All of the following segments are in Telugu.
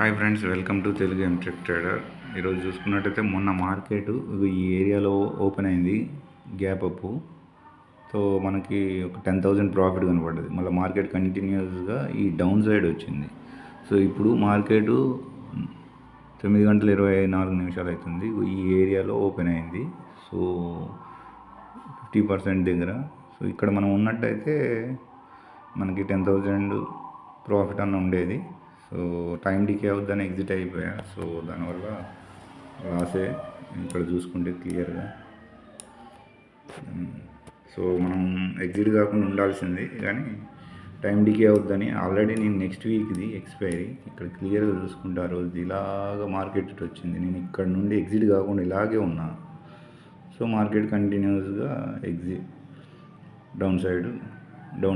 Hi friends, welcome to Telugu M Tech trader. ఈరోజు చూసుకున్నట్టయితే మొన్న మార్కెట్ ఈ ఏరియాలో ఓపెన్ అయింది, గ్యాప్ అప్. సో మనకి ఒక 10,000 ప్రాఫిట్ కనపడ్డది. మళ్ళీ మార్కెట్ కంటిన్యూస్గా ఈ డౌన్ సైడ్ వచ్చింది. సో ఇప్పుడు మార్కెట్ 9 గంటల 24 నిమిషాలు అవుతుంది, ఈ ఏరియాలో ఓపెన్ అయింది. సో 50% దగ్గర. సో ఇక్కడ మనం ఉన్నట్టయితే మనకి 10,000 ప్రాఫిట్ అన్న ఉండేది. సో టైం డికే అవుద్దని ఎగ్జిట్ అయిపోయా. సో దానివల్ల లాసే ఇక్కడ చూసుకుంటే క్లియర్గా. సో మనం ఎగ్జిట్ కాకుండా ఉండాల్సింది, కానీ టైం డికే అవుద్దని ఆల్రెడీ నేను నెక్స్ట్ వీక్ది ఎక్స్పైరీ ఇక్కడ క్లియర్గా చూసుకుంటే ఆ రోజు ఇలాగ మార్కెట్ వచ్చింది. నేను ఇక్కడ నుండి ఎగ్జిట్ కాకుండా ఇలాగే ఉన్నా. సో మార్కెట్ కంటిన్యూస్గా డౌన్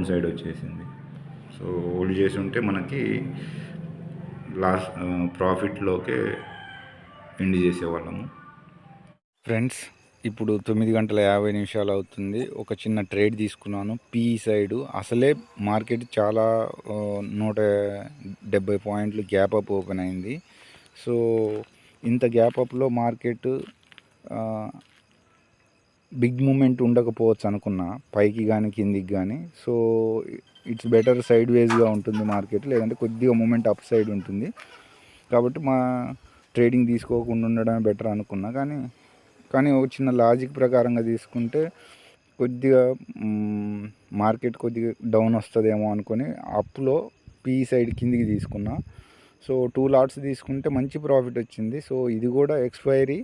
సైడ్ వచ్చేసింది. సో హోల్డ్ చేసి ఉంటే మనకి ప్రాఫిట్లోకే ఎండ్ చేసేవాళ్ళము. ఫ్రెండ్స్, ఇప్పుడు 9 గంటల 50 నిమిషాలు అవుతుంది. ఒక చిన్న ట్రేడ్ తీసుకున్నాను పీఈ సైడు. అసలే మార్కెట్ చాలా 170 పాయింట్లు గ్యాప్ అప్ ఓపెన్ అయింది. సో ఇంత గ్యాప్ అప్లో మార్కెట్ బిగ్ మూమెంట్ ఉండకపోవచ్చు అనుకున్నా, పైకి కానీ కిందికి కానీ. సో ఇట్స్ బెటర్ సైడ్ వేస్గా ఉంటుంది మార్కెట్, లేదంటే కొద్దిగా మూమెంట్ అప్ సైడ్ ఉంటుంది. కాబట్టి మా ట్రేడింగ్ తీసుకోకుండా ఉండడమే బెటర్ అనుకున్నా. కానీ ఒక చిన్న లాజిక్ ప్రకారంగా తీసుకుంటే కొద్దిగా మార్కెట్ కొద్దిగా డౌన్ వస్తుందేమో అనుకొని అప్లో పీ సైడ్ కిందికి తీసుకున్నా. సో 2 లాట్స్ తీసుకుంటే మంచి ప్రాఫిట్ వచ్చింది. సో ఇది కూడా ఎక్స్పైరీ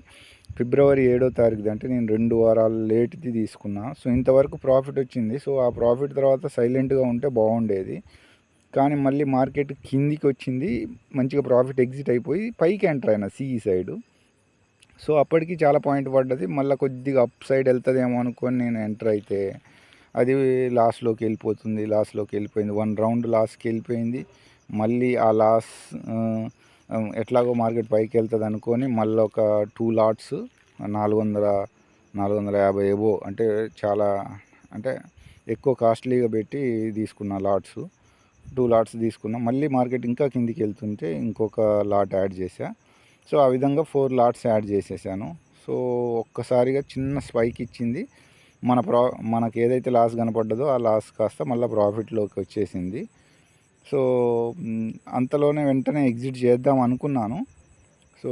ఫిబ్రవరి 7వ తారీఖుది, అంటే నేను 2 వారాలు లేట్ది తీసుకున్నా. సో ఇంతవరకు ప్రాఫిట్ వచ్చింది. సో ఆ ప్రాఫిట్ తర్వాత సైలెంట్గా ఉంటే బాగుండేది, కానీ మళ్ళీ మార్కెట్ కిందికి వచ్చింది, మంచిగా ప్రాఫిట్ ఎగ్జిట్ అయిపోయి పైకి ఎంటర్ అయినా సిఈ సైడు. సో అప్పటికి చాలా పాయింట్ పడ్డది. మళ్ళీ కొద్దిగా అప్ సైడ్ వెళ్తుందేమో అనుకొని నేను ఎంటర్ అయితే అది లాస్లోకి వెళ్ళిపోయింది. 1 రౌండ్ లాస్కి వెళ్ళిపోయింది. మళ్ళీ ఆ లాస్ ఎట్లాగో మార్కెట్ పైకి వెళ్తుంది అనుకొని మళ్ళీ ఒక 2 లాట్స్ 450 ఎబో, అంటే చాలా ఎక్కువ కాస్ట్లీగా పెట్టి తీసుకున్న లాట్స్. 2 లాట్స్ తీసుకున్నా. మళ్ళీ మార్కెట్ ఇంకా కిందికి వెళ్తుంటే ఇంకొక లాట్ యాడ్ చేశా. సో ఆ విధంగా 4 లాట్స్ యాడ్ చేసేసాను. సో ఒక్కసారిగా చిన్న స్పైక్ ఇచ్చింది. మనకు ఏదైతే లాస్ కనపడ్డదో ఆ లాస్ కాస్త మళ్ళీ ప్రాఫిట్లోకి వచ్చేసింది. సో అంతలోనే వెంటనే ఎగ్జిట్ చేద్దాం అనుకున్నాను. సో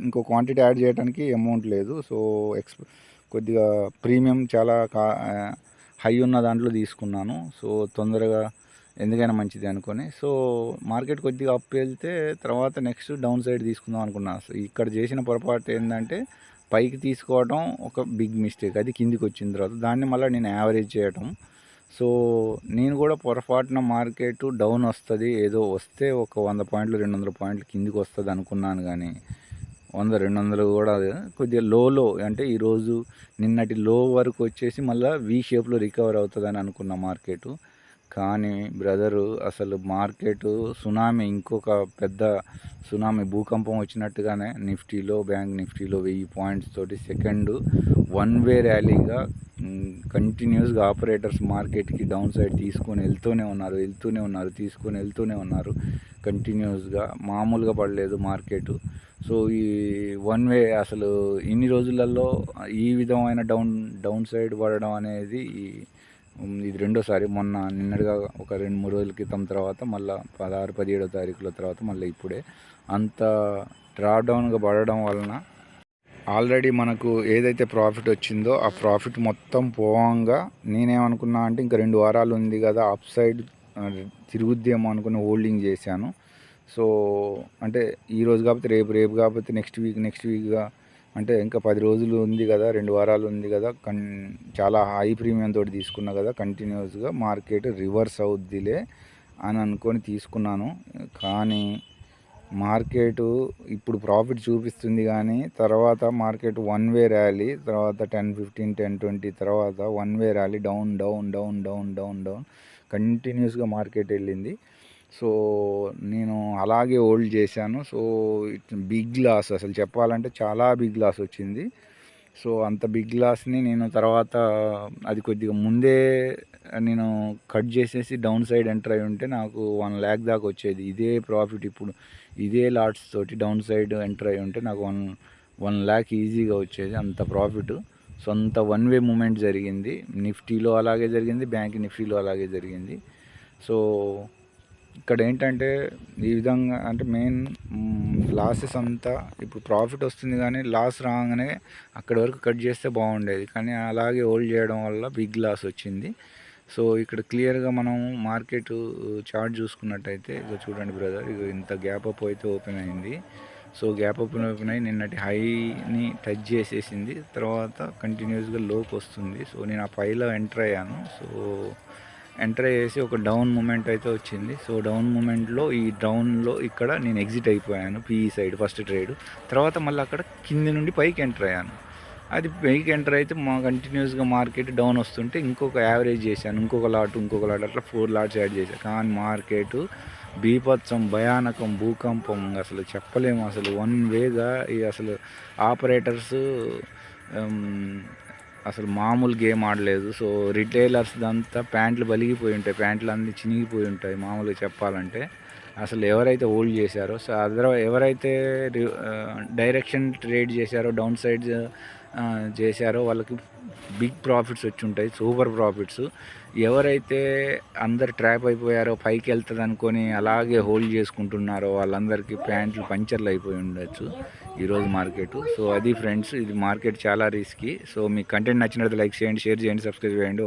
ఇంకో క్వాంటిటీ యాడ్ చేయడానికి అమౌంట్ లేదు. సో కొద్దిగా ప్రీమియం చాలా హై ఉన్న దాంట్లో తీసుకున్నాను. సో తొందరగా ఎందుకైనా మంచిది అనుకొని. సో మార్కెట్ కొద్దిగా అప్ వెళ్తే తర్వాత నెక్స్ట్ డౌన్ సైడ్ తీసుకుందాం అనుకున్నాను. సో ఇక్కడ చేసిన పొరపాటు ఏంటంటే పైకి తీసుకోవడం ఒక బిగ్ మిస్టేక్. అది కిందికి వచ్చిన తర్వాత దాన్ని మళ్ళీ నేను యావరేజ్ చేయటం. సో నేను కూడా పొరపాటున మార్కెట్ డౌన్ వస్తుంది, ఏదో వస్తే ఒక 100 పాయింట్లు 200 పాయింట్లు కిందికి వస్తుంది అనుకున్నాను. కానీ 100-200 కూడా కొద్దిగా లోలో, అంటే ఈరోజు నిన్నటి లో వరకు వచ్చేసి మళ్ళీ వీ షేప్లో రికవర్ అవుతుందని అనుకున్న మార్కెట్. కానీ బ్రదరు, అసలు మార్కెట్ సునామీ, ఇంకొక పెద్ద సునామీ భూకంపం వచ్చినట్టుగానే బ్యాంక్ నిఫ్టీలో 1000 పాయింట్స్ తోటి సెకండ్ 1 వే ర్యాలీగా కంటిన్యూస్గా ఆపరేటర్స్ మార్కెట్కి డౌన్ సైడ్ తీసుకొని వెళ్తూనే ఉన్నారు కంటిన్యూస్గా. మామూలుగా పడలేదు మార్కెట్. సో ఈ 1 వే అసలు ఇన్ని రోజులలో ఈ విధమైన డౌన్ సైడ్ పడడం అనేది ఇది రెండోసారి. నిన్నటిగా ఒక 2-3 రోజుల క్రితం తర్వాత మళ్ళీ 16-17వ తారీఖుల తర్వాత మళ్ళీ ఇప్పుడే అంత డ్రాడౌన్గా పడడం వలన ఆల్రెడీ మనకు ఏదైతే ప్రాఫిట్ వచ్చిందో ఆ ప్రాఫిట్ మొత్తం పోవంగా నేనేమనుకున్నా అంటే ఇంకా 2 వారాలు ఉంది కదా, అప్ సైడ్ తిరుగుద్దేమో అనుకుని హోల్డింగ్ చేశాను. సో అంటే ఈరోజు కాకపోతే రేపు కాకపోతే నెక్స్ట్ వీక్గా, అంటే ఇంకా 10 రోజులు ఉంది కదా, 2 వారాలు ఉంది కదా, చాలా హై ప్రీమియం తోటి తీసుకున్నా కదా, కంటిన్యూస్గా మార్కెట్ రివర్స్ అవుద్దిలే అని అనుకొని తీసుకున్నాను. కానీ మార్కెట్ ఇప్పుడు ప్రాఫిట్ చూపిస్తుంది, కానీ తర్వాత మార్కెట్ 1 వే ర్యాలీ, తర్వాత 10-15 10-20 తర్వాత 1 వే ర్యాలీ డౌన్ కంటిన్యూస్గా మార్కెట్ వెళ్ళింది. సో నేను అలాగే హోల్డ్ చేశాను. సో బిగ్ లాస్, అసలు చెప్పాలంటే చాలా బిగ్ లాస్ వచ్చింది. సో అంత బిగ్ లాస్ని నేను తర్వాత అది కొద్దిగా ముందే నేను కట్ చేసేసి డౌన్ సైడ్ ఎంటర్ అయి ఉంటే నాకు 1 lakh దాకా వచ్చేది. ఇదే ప్రాఫిట్ ఇప్పుడు ఇదే లాట్స్ తోటి డౌన్ సైడ్ ఎంటర్ అయి ఉంటే నాకు 1 lakh ఈజీగా వచ్చేది, అంత ప్రాఫిట్. సో అంత వన్ వే మూమెంట్ జరిగింది. నిఫ్టీలో అలాగే జరిగింది, బ్యాంక్ నిఫ్టీలో అలాగే జరిగింది. సో ఇక్కడ ఏంటంటే ఈ విధంగా అంటే మెయిన్ లాసెస్ అంతా ఇప్పుడు ప్రాఫిట్ వస్తుంది కానీ లాస్ రాగానే అక్కడి వరకు కట్ చేస్తే బాగుండేది, కానీ అలాగే హోల్డ్ చేయడం వల్ల బిగ్ లాస్ వచ్చింది. సో ఇక్కడ క్లియర్గా మనం మార్కెట్ చార్ట్ చూసుకున్నట్టయితే ఇక చూడండి బ్రదర్, ఇక ఇంత గ్యాప్ అప్ అయితే ఓపెన్ అయింది. సో గ్యాప్ ఓపెన్ అయి నిన్నటి హైని టచ్ చేసేసింది, తర్వాత కంటిన్యూస్గా లోకి వస్తుంది. సో నేను ఆ పైలో ఎంటర్ అయ్యాను. సో ఎంటర్ అయ్యేసి ఒక డౌన్ మూమెంట్ అయితే వచ్చింది. సో డౌన్ మూమెంట్లో ఈ డౌన్లో ఇక్కడ నేను ఎగ్జిట్ అయిపోయాను పీఈ సైడ్ ఫస్ట్ ట్రేడ్. తర్వాత మళ్ళీ అక్కడ కింది నుండి పైకి ఎంటర్ అయ్యాను. అది పైకి ఎంటర్ అయితే మా కంటిన్యూస్గా మార్కెట్ డౌన్ వస్తుంటే ఇంకొక యావరేజ్ చేశాను, ఇంకొక లాట్ అట్లా 4 లాట్స్ యాడ్ చేశాను. కానీ మార్కెట్ బీభత్సం, భయానకం, భూకంపం, అసలు చెప్పలేము. అసలు వన్ వేగా అసలు ఆపరేటర్స్ అసలు మామూలు గేమ్ ఆడలేదు. సో రిటైలర్స్ అంతా ప్యాంట్లు బలిగిపోయి ఉంటాయి, ప్యాంట్లు అన్నీ చినిగిపోయి ఉంటాయి మామూలుగా చెప్పాలంటే. అసలు ఎవరైతే హోల్డ్ చేశారో, సో ఎవరైతే డైరెక్షన్ ట్రేడ్ చేశారో, డౌన్ సైడ్ చేశారో వాళ్ళకి బిగ్ ప్రాఫిట్స్ వచ్చి ఉంటాయి, సూపర్ ప్రాఫిట్స్. ఎవరైతే అందరు ట్రాప్ అయిపోయారో, పైకి వెళ్తుంది అనుకొని అలాగే హోల్డ్ చేసుకుంటున్నారో వాళ్ళందరికీ ప్యాంట్లు పంచర్లు అయిపోయి ఉండొచ్చు ఈరోజు మార్కెట్. సో అది ఫ్రెండ్స్, ఇది మార్కెట్ చాలా రిస్కీ. సో మీకు కంటెంట్ నచ్చినట్లయితే లైక్ చేయండి, షేర్ చేయండి, సబ్స్క్రైబ్ చేయండి.